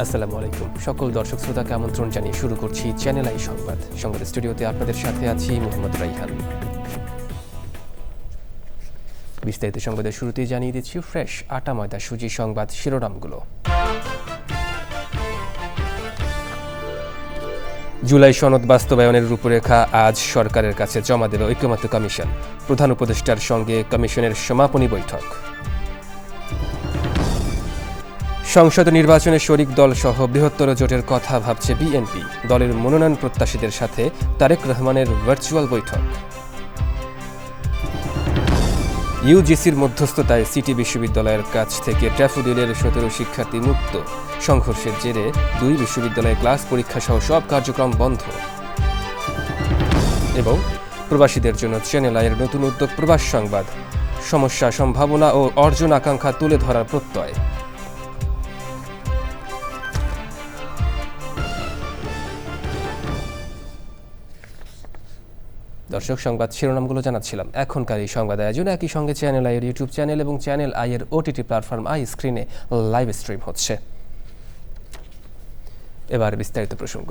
আসসালামু আলাইকুম। সকল দর্শক শ্রোতাকে আমন্ত্রণ জানিয়ে শুরু করছি চ্যানেল আই সংবাদ। সংবাদ স্টুডিওতে আপনাদের সাথে আছি মোহাম্মদ রাইহান। বিস্তারিত সংবাদের শুরুতেই জানিয়ে দিচ্ছি ফ্রেশ আটা ময়দা সুজি সংবাদ শিরোনামগুলো। জুলাই সনদ বাস্তবায়নের রূপরেখা আজ সরকারের কাছে জমা দেবে ঐক্যমত্য কমিশন। প্রধান উপদেষ্টার সঙ্গে কমিশনের সমাপনী বৈঠক। সংসদ নির্বাচনে শরিক দল সহ বৃহত্তর জোটের কথা ভাবছে বিএনপি। দলের মনোনয়ন প্রত্যাশীদের সাথে তারেক রহমানের ভার্চুয়াল বৈঠক। ইউজিসির মধ্যস্থতায় সিটি বিশ্ববিদ্যালয়ের কাছ থেকে ড্যাফোডিলের 17 শিক্ষার্থী মুক্ত। সংঘর্ষের জেরে 2 বিশ্ববিদ্যালয়ে ক্লাস পরীক্ষা সহ সব কার্যক্রম বন্ধ। এবং প্রবাসীদের জন্য চ্যানেল আইয়ের নতুন উদ্যোগ প্রবাস সংবাদ। সমস্যা, সম্ভাবনা ও অর্জন আকাঙ্ক্ষা তুলে ধরার প্রত্যয়। দর্শক, সংবাদ শিরোনামগুলো জানাচ্ছিলাম। এখনকার এই সংবাদ আয়োজন একই সঙ্গে চ্যানেল আইয়ের ইউটিউব চ্যানেল এবং চ্যানেল আইয়ের ওটিটি প্ল্যাটফর্ম আই স্ক্রিনে লাইভ স্ট্রিম হচ্ছে। এবার বিস্তারিত প্রসঙ্গ।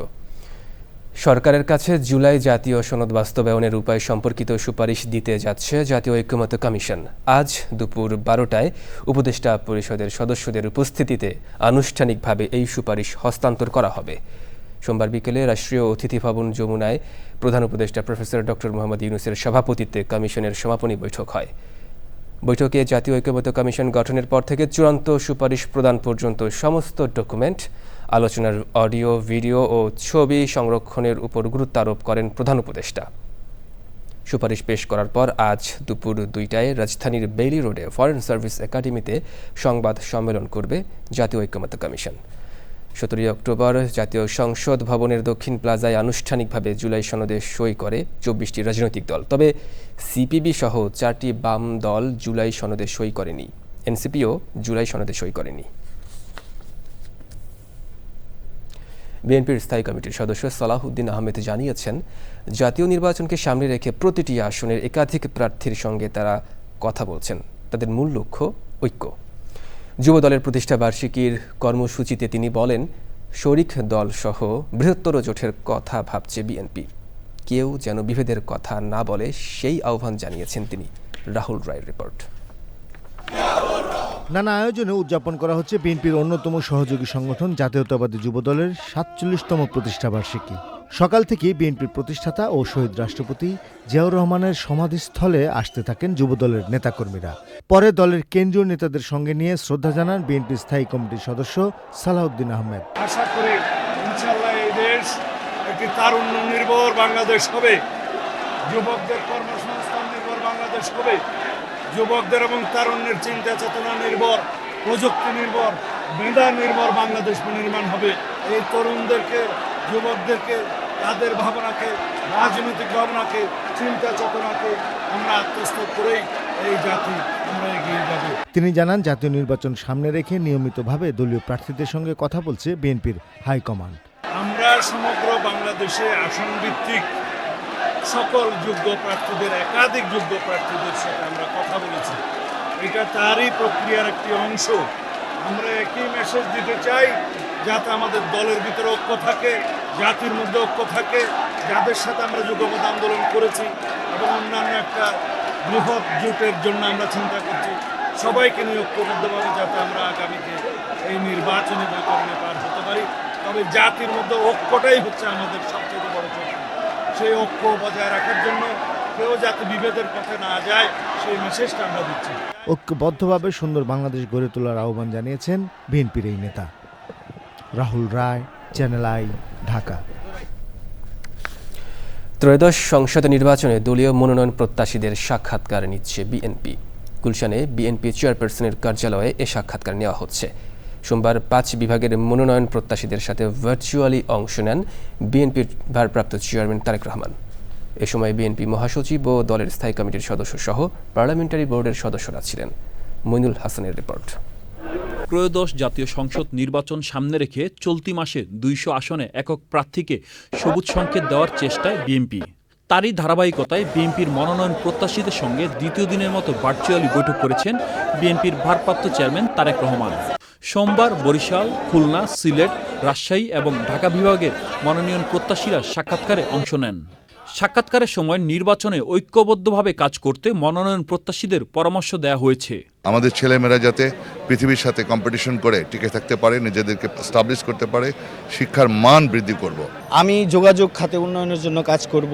সরকারের কাছে জুলাই জাতীয় সনদ বাস্তবায়নের উপায় সম্পর্কিত সুপারিশ দিতে যাচ্ছে জাতীয় ঐক্যমত্য কমিশন। আজ দুপুর 12টায় উপদেষ্টা পরিষদের সদস্যদের উপস্থিতিতে আনুষ্ঠানিকভাবে এই সুপারিশ হস্তান্তর করা হবে। সোমবার বিকেলে রাষ্ট্রীয় অতিথি ভবন যমুনায় প্রধান উপদেষ্টা প্রফেসর ডক্টর মোহাম্মদ ইউনূসের সভাপতিত্বে কমিশনের সমাপনী বৈঠক হয়। বৈঠকে জাতীয় ঐক্যমত্য কমিশন গঠনের পর থেকে চূড়ান্ত সুপারিশ প্রদান পর্যন্ত সমস্ত ডকুমেন্ট, আলোচনার অডিও, ভিডিও ও ছবি সংরক্ষণের উপর গুরুত্ব আরোপ করেন প্রধান উপদেষ্টা। সুপারিশ পেশ করার পর আজ দুপুর 2টায় রাজধানীর বেইলি রোডে ফরেন সার্ভিস একাডেমিতে সংবাদ সম্মেলন করবে জাতীয় ঐক্যমত্য কমিশন। 17 অক্টোবর জাতীয় সংসদ ভবনের দক্ষিণ প্লাজায় আনুষ্ঠানিকভাবে জুলাই সনদে সই করে 24টি রাজনৈতিক দল। তবে সিপিবি সহ 4টি বাম দল জুলাই সনদে সই করেনি। এনসিপিও জুলাই সনদে সই করেনি। বিএনপির স্থায়ী কমিটির সদস্য সালাহউদ্দিন আহমেদ জানিয়েছেন, জাতীয় নির্বাচনকে সামনে রেখে প্রতিটি আসনের একাধিক প্রার্থীর সঙ্গে তারা কথা বলছেন। তাদের মূল লক্ষ্য ঐক্য। যুব দলের প্রতিষ্ঠা বার্ষিকীর কর্মসূচিতে তিনি বলেন, শরিক দল সহ বৃহত্তর জোটের কথা ভাবছে বিএনপি। কেউ যেন বিভেদের কথা না বলে সেই আহ্বান জানিয়েছেন তিনি। রাহুল রায়ের রিপোর্ট। নানা আয়োজনে উদযাপন করা হচ্ছে বিএনপির অন্যতম সহযোগী সংগঠন জাতীয়তাবাদী যুব দলের 47তম প্রতিষ্ঠাবার্ষিকী। সকাল থেকেই বিএনপির প্রতিষ্ঠাতা ও শহীদ রাষ্ট্রপতি জিয়াউর রহমানের সমাধিস্থলে আসতে থাকেন যুবদলের নেতাকর্মীরা। পরে দলের কেন্দ্রীয় নেতাদের সঙ্গে নিয়ে শ্রদ্ধা জানান বিএনপির স্থায়ী কমিটির সদস্য সালাহউদ্দিন আহমেদ। আশা করি ইনশাআল্লাহ এই দেশ একটি তারুণ্য নির্ভর বাংলাদেশ হবে, যুবকদের কর্মসংস্থান নির্ভর বাংলাদেশ হবে, যুবকদের এবং তারুণ্যের চিন্তা চেতনা নির্ভর, প্রযুক্তি নির্ভর, মেধা নির্ভর বাংলাদেশ নির্মাণ হবে। এই তরুণদেরকে, যুবকদেরকে, তাদের ভাবনাকে, রাজনৈতিক ভাবনাকে, চিন্তা চেতনাকে আমরা আত্মস্থ করেই এই জাতি আমরা এগিয়ে যাব। তিনি জানান, জাতীয় নির্বাচন সামনে রেখে নিয়মিতভাবে দলীয় প্রার্থীদের সঙ্গে কথা বলছে বিএনপির হাইকমান্ড। আমরা সমগ্র বাংলাদেশে আসন ভিত্তিক সকল যোগ্য প্রার্থীদের, একাধিক যোগ্য প্রার্থীদের সাথে আমরা কথা বলেছি। এটা তারই প্রক্রিয়ার একটি অংশ। আমরা একই মেসেজ দিতে চাই, যাতে আমাদের দলের ভিতরে ঐক্য থাকে, জাতির মধ্যে ঐক্য থাকে, যাদের সাথে আমরা যুগপৎ আন্দোলন করেছি এবং অন্যান্য একটা বৃহৎ জোটের জন্য আমরা চিন্তা করছি, সবাইকে নিয়ে ঐক্যবদ্ধভাবে যাতে আমরা আগামীতে এই নির্বাচনী বৈতরণে পার হতে পারি। তবে জাতির মধ্যে ঐক্যটাই হচ্ছে আমাদের সবচেয়ে বড় শক্তি। সেই ঐক্য বজায় রাখার জন্য কেউ যাতে বিভেদের পথে না যায়, সেই মেসেজটা আমরা দিচ্ছি। ঐক্যবদ্ধভাবে সুন্দর বাংলাদেশ গড়ে তোলার আহ্বান জানিয়েছেন বিএনপির এই নেতা। রাহুল রায়, চ্যানেল আই, ঢাকা। ত্রয়োদশ সংসদ নির্বাচনে দলীয় মনোনয়ন প্রত্যাশীদের সাক্ষাৎকার নিচ্ছে বিএনপি। গুলশানে বিএনপি চেয়ারপারসনের কার্যালয়ে এ সাক্ষাৎকার নেওয়া হচ্ছে। সোমবার 5 বিভাগের মনোনয়ন প্রত্যাশীদের সাথে ভার্চুয়ালি অংশ নেন বিএনপির ভারপ্রাপ্ত চেয়ারম্যান তারেক রহমান। এ সময় বিএনপি মহাসচিব ও দলের স্থায়ী কমিটির সদস্য সহ পার্লামেন্টারি বোর্ডের সদস্যরা ছিলেন। মইনুল হাসানের রিপোর্ট। ত্রয়োদশ জাতীয় সংসদ নির্বাচন সামনে রেখে চলতি মাসে 200 আসনে একক প্রার্থীকে সবুজ সংকেত দেওয়ার চেষ্টায় বিএনপি। তারই ধারাবাহিকতায় বিএনপির মনোনয়ন প্রত্যাশীদের সঙ্গে দ্বিতীয় দিনের মতো ভার্চুয়ালি বৈঠক করেছেন বিএনপির ভারপ্রাপ্ত চেয়ারম্যান তারেক রহমান। সোমবার বরিশাল, খুলনা, সিলেট, রাজশাহী এবং ঢাকা বিভাগের মনোনয়ন প্রত্যাশীরা সাক্ষাৎকারে অংশ নেন। সাক্ষাৎকারের সময় নির্বাচনে ঐক্যবদ্ধভাবে কাজ করতে মনোনয়ন প্রত্যাশীদের পরামর্শ দেওয়া হয়েছে। আমাদের ছেলেমেয়েরা যাতে পৃথিবীর সাথে কম্পিটিশন করে টিকে থাকতে পারে, নিজেদেরকে এস্টাবলিশ করতে পারে, শিক্ষার মান বৃদ্ধি করব। আমি যোগাযোগ খাতে উন্নয়নের জন্য কাজ করব,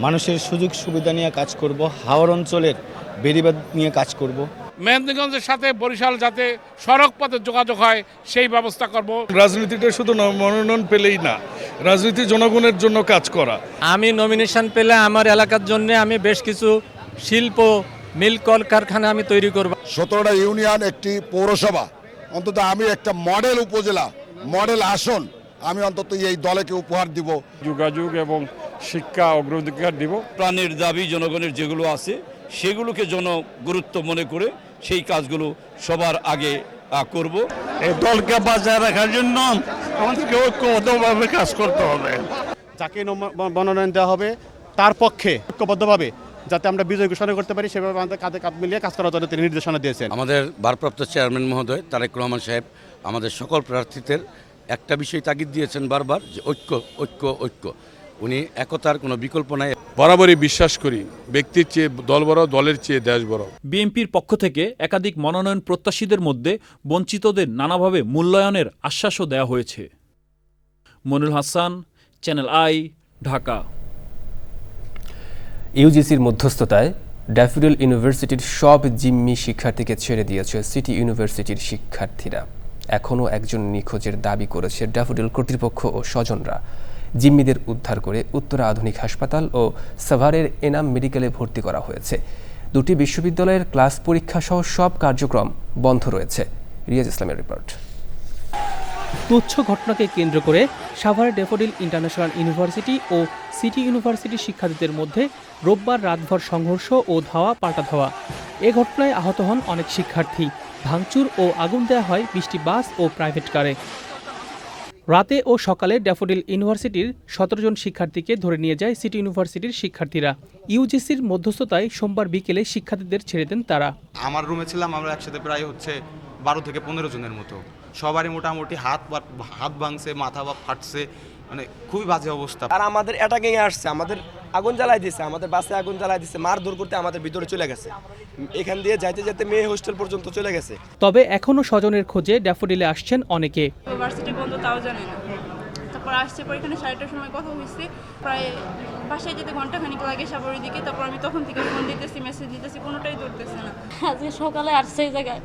মানুষের সুযোগ সুবিধা নিয়ে কাজ করব, হাওর অঞ্চলের বেড়িবাঁধ নিয়ে কাজ করব। মেহেন্দিগঞ্জের সাথে বরিশাল যাতে সড়ক পথে যোগাযোগ হয় সেই ব্যবস্থা করব। রাজনীতিটা শুধু মনোনয়ন পেলেই না, রাজনীতি জনগণের জন্য কাজ করা। আমি নমিনেশন পেলে আমার এলাকার জন্য আমি বেশ কিছু শিল্প মিল কলকারখানা আমি তৈরি করব। 17টা ইউনিয়ন, একটি পৌরসভা, অন্তত আমি একটা মডেল উপজেলা, মডেল আসন আমি অন্তত এই দলকে উপহার দিব। যোগাযোগ এবং শিক্ষা অগ্রাধিকার দিব। প্রাণের দাবি জনগণের যেগুলো আছে সেগুলোকে গুরুত্ব মনে করে সেই কাজগুলো সবার আগে করব। এই দলকে বাঁচায় রাখার জন্য আমাদেরকে ঐক্যবদ্ধভাবে কাজ করতে হবে। যাকে মনোনয়ন দেওয়া হবে তার পক্ষে ঐক্যবদ্ধভাবে যাতে আমরা বিজয় ঘোষণা করতে পারি সেভাবে আমাদের কাঁধে কাঁধ মিলিয়ে কাজ করার জন্য তিনি নির্দেশনা দিয়েছেন। আমাদের ভারপ্রাপ্ত চেয়ারম্যান মহোদয় তারেক রহমান সাহেব আমাদের সকল প্রার্থীদের একটা বিষয় তাগিদ দিয়েছেন বারবার, যে ঐক্য ঐক্য ঐক্য। উনি একতার কোনো বিকল্প নাই। বরাবরই বিশ্বাস করি ব্যক্তির চেয়ে দল বড়, দলের চেয়ে দেশ বড়। বিএনপির পক্ষ থেকে একাধিক মনোনয়ন প্রত্যাশীদের মধ্যে বঞ্চিতদের নানাভাবে মূল্যায়নের আশ্বাসও দেওয়া হয়েছে। Monirul Hasan, channel I, Dhaka. ইউজিসির মধ্যস্থতায় ড্যাফোডিল ইউনিভার্সিটির সব জিম্মি শিক্ষার্থীকে ছেড়ে দিয়েছে সিটি ইউনিভার্সিটির শিক্ষার্থীরা। এখনও একজন নিখোঁজের দাবি করেছে ড্যাফোডিল কর্তৃপক্ষ ও স্বজনরা। জিম্মিদের উদ্ধার করে উত্তরা আধুনিক হাসপাতাল ও সাভারের এনাম মেডিকেলে ভর্তি করা হয়েছে। দুটি বিশ্ববিদ্যালয়ের ক্লাস পরীক্ষা সহ সব কার্যক্রম বন্ধ রয়েছে। রিয়াজ ইসলামের রিপোর্ট। তুচ্ছ ঘটনাকে কেন্দ্র করে সাভারের ড্যাফোডিল ইন্টারন্যাশনাল ইউনিভার্সিটি ও সিটি ইউনিভার্সিটির শিক্ষার্থীদের মধ্যে রোববার রাতভর সংঘর্ষ ও ধাওয়া পাল্টা ধাওয়া। এ ঘটনায় আহত হন অনেক শিক্ষার্থী। ভাঙচুর ও আগুন দেওয়া হয় 20টি বাস ও প্রাইভেট কারে। রাতে ও সকালে ড্যাফোডিল ইউনিভার্সিটির 17 জন শিক্ষার্থীকে ধরে নিয়ে যায় সিটি ইউনিভার্সিটির শিক্ষার্থীরা। ইউজিসির মধ্যস্থতায় সোমবার বিকেলে শিক্ষার্থীদের ছেড়ে দেন তারা। আমার রুমে ছিলাম আমরা একসাথে প্রায় 12 থেকে 15 জনের মতো। সবারই মোটামুটি হাত ভাঙছে, মাথা ফাটছে, মানে খুবই বাজে অবস্থা। আর আমাদের অ্যাটাকিং আসছে, আমাদের আগুন জ্বালাই দিচ্ছে, আমাদের বাসে আগুন জ্বালাই দিচ্ছে, মারধর করতে আমাদের ভিতরে চলে গেছে। এখান দিয়ে যাইতে যাইতে মেয়ে হোস্টেল পর্যন্ত চলে গেছে। তবে এখনও স্বজনের খোঁজে ড্যাফোডিলে আসছেন অনেকে। ইউনিভার্সিটি বন্ধ তাও জানে না। তারপর আসছে পর এখানে 4টার সময় কথা হয়েছে, প্রায় বাসায় যেতে ঘন্টাখানিক লাগে সাগরের দিকে। তারপর আমি তখন থেকে ফোন দিতেছি, মেসেজ দিতেছি, কোনোটাই ধরতেছে না। আজকে সকালে আসছে এই জায়গায়,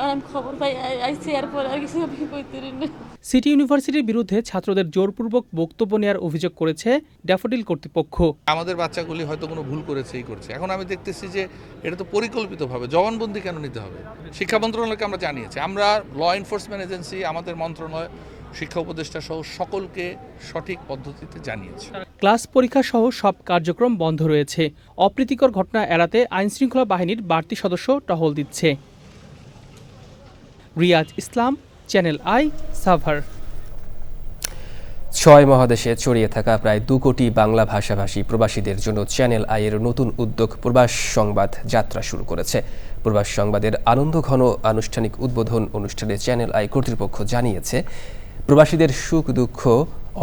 আমি খবর পাই আইসি, এরপর আর কিছু আমি কইতে না। সিটি ইউনিভার্সিটির বিরুদ্ধে ছাত্রদের জোরপূর্বক বক্তব্য নেওয়ার অভিযোগ করেছে ড্যাফোডিল কর্তৃপক্ষ। আমাদের বাচ্চাগুলি হয়তো কোনো ভুল করেছেই করছে। এখন আমি দেখতেছি যে এটা তো পরিকল্পিতভাবে জবানবন্দি কেন নিতে হবে? শিক্ষা মন্ত্রণালয়কে আমরা জানিয়েছি, আমরা ল এনফোর্সমেন্ট এজেন্সি, আমাদের মন্ত্রণালয়, শিক্ষা উপদেষ্টা সহ সকলকে সঠিক পদ্ধতিতে জানিয়েছে। ক্লাস পরীক্ষা সহ সব কার্যক্রম বন্ধ রয়েছে। অপ্রীতিকর ঘটনা এড়াতে আইনশৃঙ্খলা বাহিনীর বাড়তি সদস্য টহল দিচ্ছে। রিয়াজ ইসলাম, চ্যানেল আই, সাভার। 6 মহাদেশে ছড়িয়ে থাকা প্রায় 2 কোটি বাংলা ভাষাভাষী প্রবাসীদের জন্য চ্যানেল আইয়ের নতুন উদ্যোগ প্রবাস সংবাদ যাত্রা শুরু করেছে। প্রবাস সংবাদের আনন্দঘন আনুষ্ঠানিক উদ্বোধন অনুষ্ঠানে চ্যানেল আই কর্তৃপক্ষ জানিয়েছে, প্রবাসীদের সুখ দুঃখ,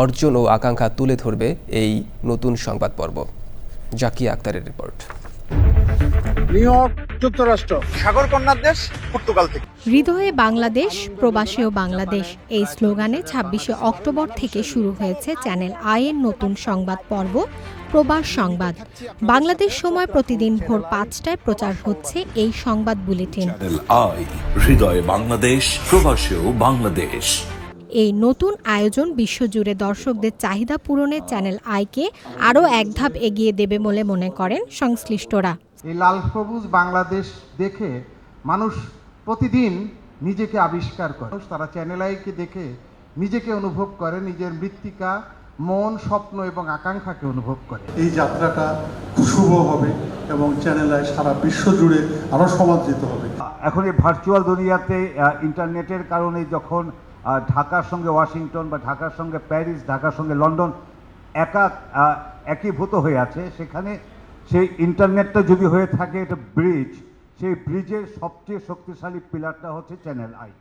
অর্জন ও আকাঙ্ক্ষা তুলে ধরবে এই নতুন সংবাদ পর্ব। জাকিয়া আক্তারের রিপোর্ট। নিউ ইয়র্ক, যুক্তরাষ্ট্র, সাগরকন্যার দেশ পর্তুগাল থেকে। হৃদয়ে বাংলাদেশ, প্রবাসেও বাংলাদেশ, এই স্লোগানে 26শে অক্টোবর থেকে শুরু হয়েছে চ্যানেল আইয়ের নতুন সংবাদ পর্ব প্রবাস সংবাদ। বাংলাদেশ সময় প্রতিদিন ভোর 5টায় প্রচার হচ্ছে এই সংবাদ বুলেটিন। চ্যানেল আই, হৃদয়ে বাংলাদেশ, প্রবাসেও বাংলাদেশ। এই নতুন আয়োজন বিশ্বজুড়ে দর্শকদের চাহিদা পূরণে চ্যানেল আইকে আরও এক ধাপ এগিয়ে দেবে বলে মনে করেন সংশ্লিষ্টরা। এই লাল সবুজ বাংলাদেশ দেখে মানুষ প্রতিদিন নিজেকে আবিষ্কার করে। তারা চ্যানেল আইকে দেখে নিজেকে অনুভব করে, নিজের মৃত্তিকা, মন, স্বপ্ন এবং আকাঙ্ক্ষাকে অনুভব করে। এই যাত্রাটা শুভ হবে এবং চ্যানেল আই সারা বিশ্ব জুড়ে আরও সমাদৃত হবে। এখন এই ভার্চুয়াল দুনিয়াতে ইন্টারনেটের কারণে যখন ঢাকার সঙ্গে ওয়াশিংটন বা ঢাকার সঙ্গে প্যারিস, ঢাকার সঙ্গে লন্ডন একীভূত হয়ে আছে, সেখানে সেই ইন্টারনেটটা যদি হয়ে থাকে এটা ব্রিজ, সেই ব্রিজের সবচেয়ে শক্তিশালী পিলারটা হচ্ছে চ্যানেল আই,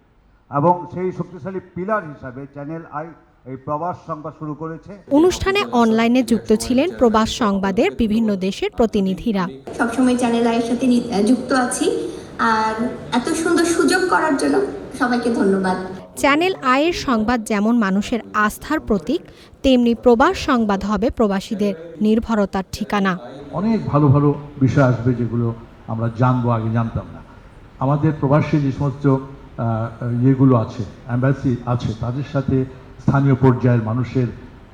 এবং সেই শক্তিশালী পিলার হিসাবে চ্যানেল আই এই প্রবাস সংবাদ শুরু করেছে। অনুষ্ঠানে অনলাইনে যুক্ত ছিলেন প্রবাস সংবাদের বিভিন্ন দেশের প্রতিনিধিরা। সবসময় চ্যানেল আইয়ের সাথে যুক্ত আছি, আর এত সুন্দর সুযোগ করার জন্য সবাইকে ধন্যবাদ। চ্যানেল আইয়ের সংবাদ যেমন মানুষের আস্থার প্রতীক, তেমনি প্রবাস সংবাদ হবে প্রবাসীদের নির্ভরতার ঠিকানা। অনেক ভালো ভালো বিষয় আসবে যেগুলো আমরা জানবো, আগে জানতাম না। আমাদের প্রবাসী যে সমস্ত ইয়েগুলো আছে, অ্যাম্বাসি আছে, তাদের সাথে স্থানীয় পর্যায়ের মানুষের,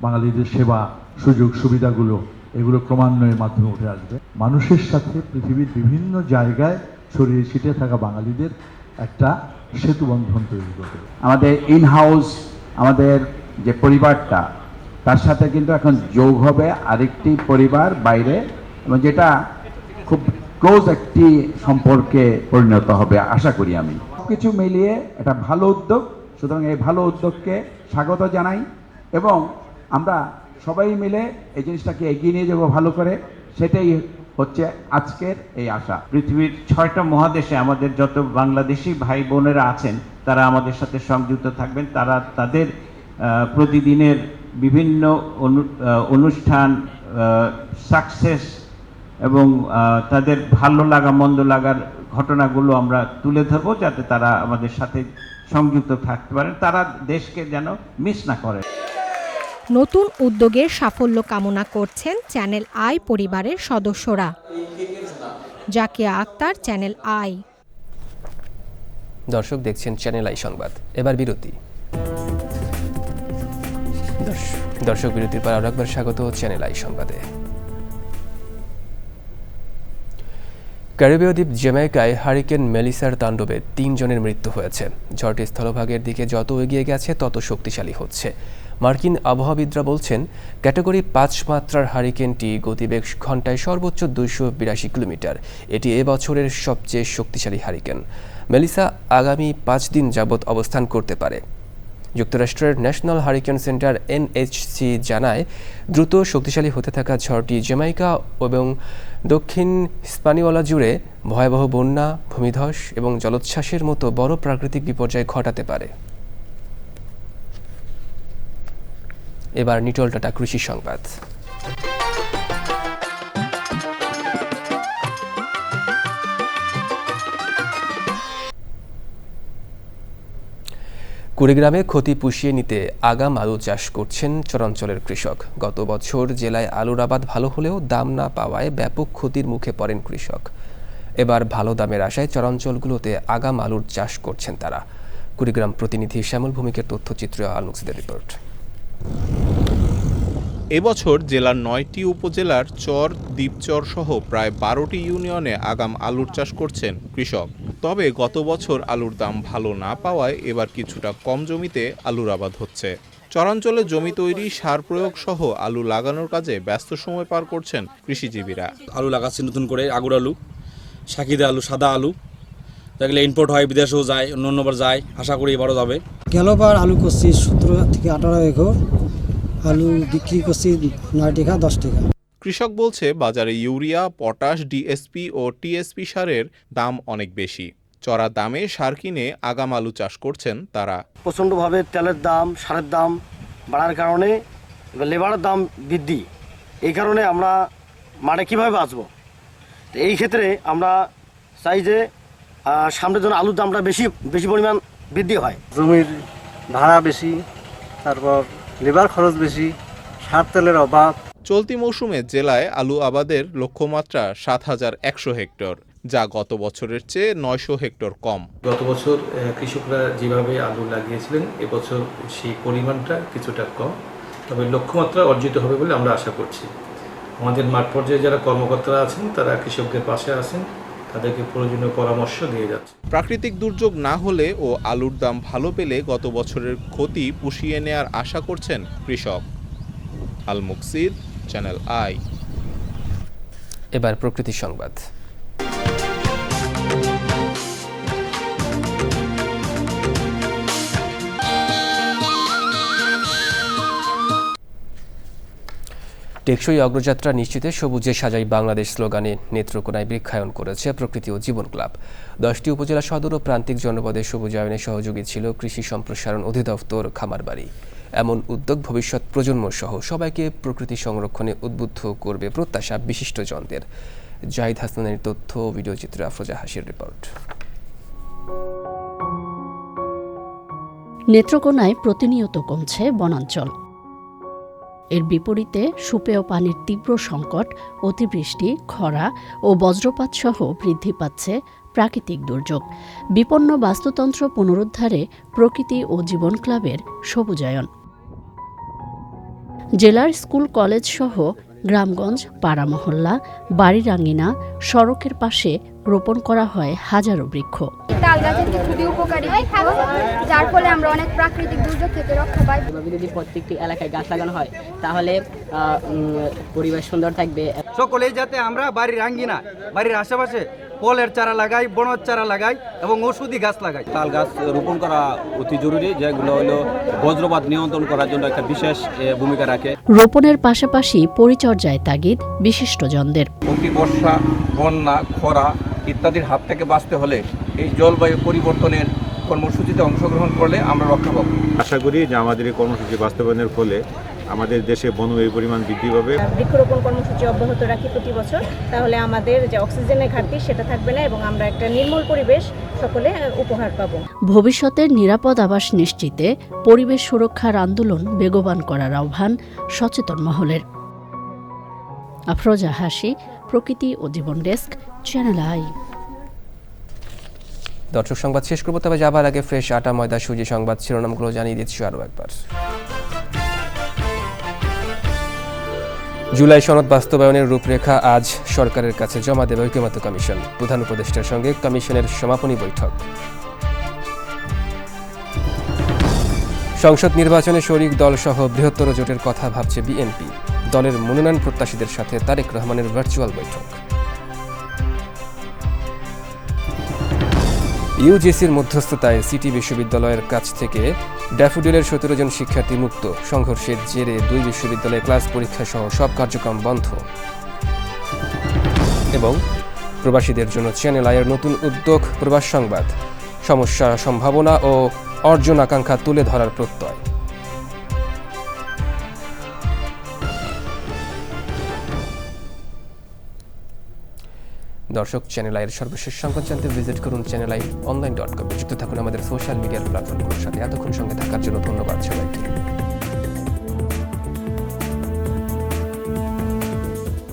বাঙালিদের সেবা সুযোগ সুবিধাগুলো এগুলো ক্রমান্বয়ের মাধ্যমে উঠে আসবে। মানুষের সাথে পৃথিবীর বিভিন্ন জায়গায় ছড়িয়ে ছিটিয়ে থাকা বাঙালিদের একটা সেতু বন্ধন তৈরি করবে। আমাদের ইন হাউস, আমাদের যে পরিবারটা, তার সাথে কিন্তু এখন যোগ হবে আরেকটি পরিবার বাইরে, এবং যেটা খুব ক্লোজ একটি সম্পর্কে পরিণত হবে আশা করি আমি। সবকিছু মিলিয়ে একটা ভালো উদ্যোগ, সুতরাং এই ভালো উদ্যোগকে স্বাগত জানাই, এবং আমরা সবাই মিলে এই জিনিসটাকে এগিয়ে নিয়ে যাবো ভালো করে, সেটাই হচ্ছে আজকের এই আশা। পৃথিবীর 6টা মহাদেশে আমাদের যত বাংলাদেশি ভাই বোনেরা আছেন তারা আমাদের সাথে সংযুক্ত থাকবেন। তারা তাদের প্রতিদিনের বিভিন্ন অনুষ্ঠান, সাকসেস এবং তাদের ভালো লাগা মন্দ লাগার ঘটনাগুলো আমরা তুলে ধরবো, যাতে তারা আমাদের সাথে সংযুক্ত থাকতে পারেন, তারা দেশকে যেন মিস না করে। নতুন উদ্যোগের সাফল্য কামনা করছেন চ্যানেল আই পরিবারের সদস্যরা। Zakia Akter, channel I. দর্শক দেখছেন চ্যানেল আই সংবাদ। এবার বিরতি। দর্শক বিরতির পর আরো একবার স্বাগত চ্যানেল আই সংবাদে। ক্যারিবীয় দ্বীপ জ্যামাইকায় হারিকেন মেলিসার তাণ্ডবে 3 জনের মৃত্যু হয়েছে। ঝড়টি স্থলভাগের দিকে যত এগিয়ে গেছে তত শক্তিশালী হচ্ছে। মার্কিন আবহাওয়াবিদরা বলছেন ক্যাটাগরি 5 মাত্রার হারিকেনটি গতিবেগ ঘন্টায় সর্বোচ্চ 282 কিলোমিটার। এটি এবছরের সবচেয়ে শক্তিশালী হারিকেন। মেলিসা আগামী 5 দিন যাবৎ অবস্থান করতে পারে। যুক্তরাষ্ট্রের ন্যাশনাল হারিকেন সেন্টার NHC জানায় দ্রুত শক্তিশালী হতে থাকা ঝড়টি জ্যামাইকা এবং দক্ষিণ হিস্পানিওলা জুড়ে ভয়াবহ বন্যা, ভূমিধস এবং জলোচ্ছ্বাসের মতো বড় প্রাকৃতিক বিপর্যয় ঘটাতে পারে। এবার নিটল টাটা কৃষি সংবাদ। কুড়িগ্রামে ক্ষতি পুষিয়ে নিতে আগাম আলু চাষ করছেন চরাঞ্চলের কৃষক। গত বছর জেলায় আলুর আবাদ ভালো হলেও দাম না পাওয়ায় ব্যাপক ক্ষতির মুখে পড়েন কৃষক। এবার ভালো দামের আশায় চরাঞ্চলগুলোতে আগাম আলুর চাষ করছেন তারা। কুড়িগ্রাম প্রতিনিধি শ্যামল ভূমিকের তথ্যচিত্র আলমুকসিদের রিপোর্ট। এবছর জেলার 9টি উপজেলার চর, দ্বীপচর সহ প্রায় 12টি ইউনিয়নে আগাম আলুর চাষ করছেন কৃষক। তবে গত বছর আলুর দাম ভালো না পাওয়ায় এবার কিছুটা কম জমিতে আলুর আবাদ হচ্ছে। চরাঞ্চলে জমি তৈরি, সার প্রয়োগ সহ আলু লাগানোর কাজে ব্যস্ত সময় পার করছেন কৃষিজীবীরা। আলু লাগাচ্ছি নতুন করে, আগুর আলু, শাকিদা আলু, সাদা আলু, যেগুলো ইম্পোর্ট হয়, বিদেশেও যায়, অন্যবার যায়, আশা করি এবারও যাবে। গেলবার আলু করছি 17 থেকে 18 একর, আলু বিক্রি করছি 9 টাকা 10 টাকা। কৃষক বলছে বাজারে ইউরিয়া, পটাশ, ডিএসপি ও টিএসপি সারের দাম অনেক বেশি। চড়া দামে সার কিনে আগাম আলু চাষ করছেন তারা। প্রচণ্ডভাবে তেলের দাম, সারের দাম বাড়ার কারণে লেবারের দাম বৃদ্ধি, এই কারণে আমরা মাঠে কীভাবে বাঁচবো, এই ক্ষেত্রে আমরা চাই যে সামনের জন্য আলুর দামটা বেশি পরিমাণ বৃদ্ধি হয়। জমির ভাড়া বেশি, তারপর লেবার খরচ বেশি, সার তেলের অভাব। চলতি মৌসুমে জেলায় আলু আবাদের লক্ষ্যমাত্রা ৭,১০০ হেক্টর, যা গত বছরের চেয়ে ৯০০ হেক্টর কম। গত বছর কৃষকরা যেভাবে আলু লাগিয়েছিলেন, এবছর সেই পরিমাণটা কিছুটা কম, তবে লক্ষ্যমাত্রা অর্জিত হবে বলে আমরা আশা করছি। আমাদের মাঠ পর্যায়ে যারা কর্মকর্তারা আছেন তারা কৃষকদের পাশে আছেন, তাদেরকে প্রয়োজনীয় পরামর্শ দিয়ে যাচ্ছে। প্রাকৃতিক দুর্যোগ না হলে ও আলুর দাম ভালো পেলে গত বছরের ক্ষতি পুষিয়ে নেয়ার আশা করছেন কৃষক। আল মুকসিদ, চ্যানেল আই। এবার প্রকৃতি সংবাদ। টেকসই অগ্রযাত্রা নিশ্চিতে সবুজে সাজাই বাংলাদেশ স্লোগানে নেত্রকোনায় বৃক্ষায়ন করেছে প্রকৃতি ও জীবন ক্লাব। 10টি উপজেলা সদর ও প্রান্তিক জনপদে সবুজায়নে সহযোগী ছিল কৃষি সম্প্রসারণ অধিদপ্তর খামারবাড়ি। এমন উদ্যোগ ভবিষ্যৎ প্রজন্ম সহ সবাইকে প্রকৃতি সংরক্ষণে উদ্বুদ্ধ করবে প্রত্যাশা বিশিষ্টজনদের। জাহিদ হাসানের তথ্য ও ভিডিওচিত্রে আফরোজা হাসির রিপোর্ট। নেত্রকোনায় প্রতিনিয়ত কমছে বনাঞ্চল। এর বিপরীতে সুপেয় পানির তীব্র সংকট, অতিবৃষ্টি, খরা ও বজ্রপাত সহ বৃদ্ধি পাচ্ছে প্রাকৃতিক দুর্যোগ। বিপন্ন বাস্তুতন্ত্র পুনরুদ্ধারে প্রকৃতি ও জীবন ক্লাবের সবুজায়ন। জেলার স্কুল কলেজ সহ গ্রামগঞ্জ, পাড়া মহল্লা, বাড়িরাঙ্গিনা, সড়কের পাশে রোপণ করা হয় হাজারো বৃক্ষ। তাল গাছ একটি খুবই উপকারী বৃক্ষ, যার ফলে আমরা অনেক প্রাকৃতিক দুর্যোগ থেকে রক্ষা পাই। যদি প্রত্যেকটি এলাকায় গাছ লাগানো হয় তাহলে পরিবেশ সুন্দর থাকবে। সকলেই যাতে আমরা বাড়ির আঙ্গিনা, বাড়ির আশেপাশে ফলের চারা লাগাই, বনের চারা লাগাই এবং ঔষধি গাছ লাগাই। তাল গাছ রোপণ করা অতি জরুরি, যেগুলো হলো বজ্রপাত নিয়ন্ত্রণ করার জন্য একটা বিশেষ ভূমিকা রাখে। রোপণের পাশাপাশি পরিচর্যায় তাগিদ বিশিষ্টজনদের। অতি বর্ষা, বন্যা, খরা ইত্যাদির হাত থেকে বাঁচতে হলে এই জলবায়ু পরিবর্তনের কর্মসূচিতে অংশগ্রহণ করলে আমরা রক্ষা পাবো। আশা করি যে আমাদের এই কর্মসূচি বাস্তবায়নের ফলে আমাদের দেশে বনের পরিমাণ বৃদ্ধি পাবে। বৃক্ষরোপণ কর্মসূচি অব্যাহত রাখি প্রতি বছর, তাহলে আমাদের যে অক্সিজেনের ঘাটতি সেটা থাকবে না এবং আমরা একটা নির্মল পরিবেশ সকলে উপহার পাব। ভবিষ্যতের নিরাপদ আবাস নিশ্চিতে পরিবেশ সুরক্ষার আন্দোলন বেগবান করার আহ্বান সচেতন মহলের। আফরোজা হাসি, প্রকৃতি ও জীবন ডেস্ক, চ্যানেল আই। দর্শক, সংবাদ শেষ করবো, তবে যাবার আগে ফ্রেশ আটা ময়দা সুজি সংবাদ শিরোনামগুলো জানিয়ে দিচ্ছি আরও একবার। জুলাই সনদ বাস্তবায়নের রূপরেখা আজ সরকারের কাছে জমা দেবে ঐকমত্য কমিশন। প্রধান উপদেষ্টার সঙ্গে কমিশনের সমাপনী বৈঠক। সংসদ নির্বাচনে শরিক দল সহ বৃহত্তর জোটের কথা ভাবছে বিএনপি। দলের মনোনয়ন প্রত্যাশীদের সাথে তারেক রহমানের ভার্চুয়াল বৈঠক। ইউজিসির মধ্যস্থতায় সিটি বিশ্ববিদ্যালয়ের কাছ থেকে ড্যাফোডিলের 17 জন শিক্ষার্থী মুক্ত। সংঘর্ষের জেরে 2 বিশ্ববিদ্যালয়ে ক্লাস পরীক্ষা সহ সব কার্যক্রম বন্ধ। এবং প্রবাসীদের জন্য চ্যানেল আইয়ের নতুন উদ্যোগ প্রবাস সংবাদ। সমস্যা, সম্ভাবনা ও অর্জন আকাঙ্ক্ষা তুলে ধরার প্রত্যয়। দর্শক, চ্যানেল আইয়ের সর্বশেষ সংবাদ জানতে ভিজিট করুন channelionline.com। যুক্ত থাকুন আমাদের সোশ্যাল মিডিয়ার প্ল্যাটফর্মগুলোর সাথে। এতক্ষণ সঙ্গে থাকার জন্য ধন্যবাদ সবাইকে।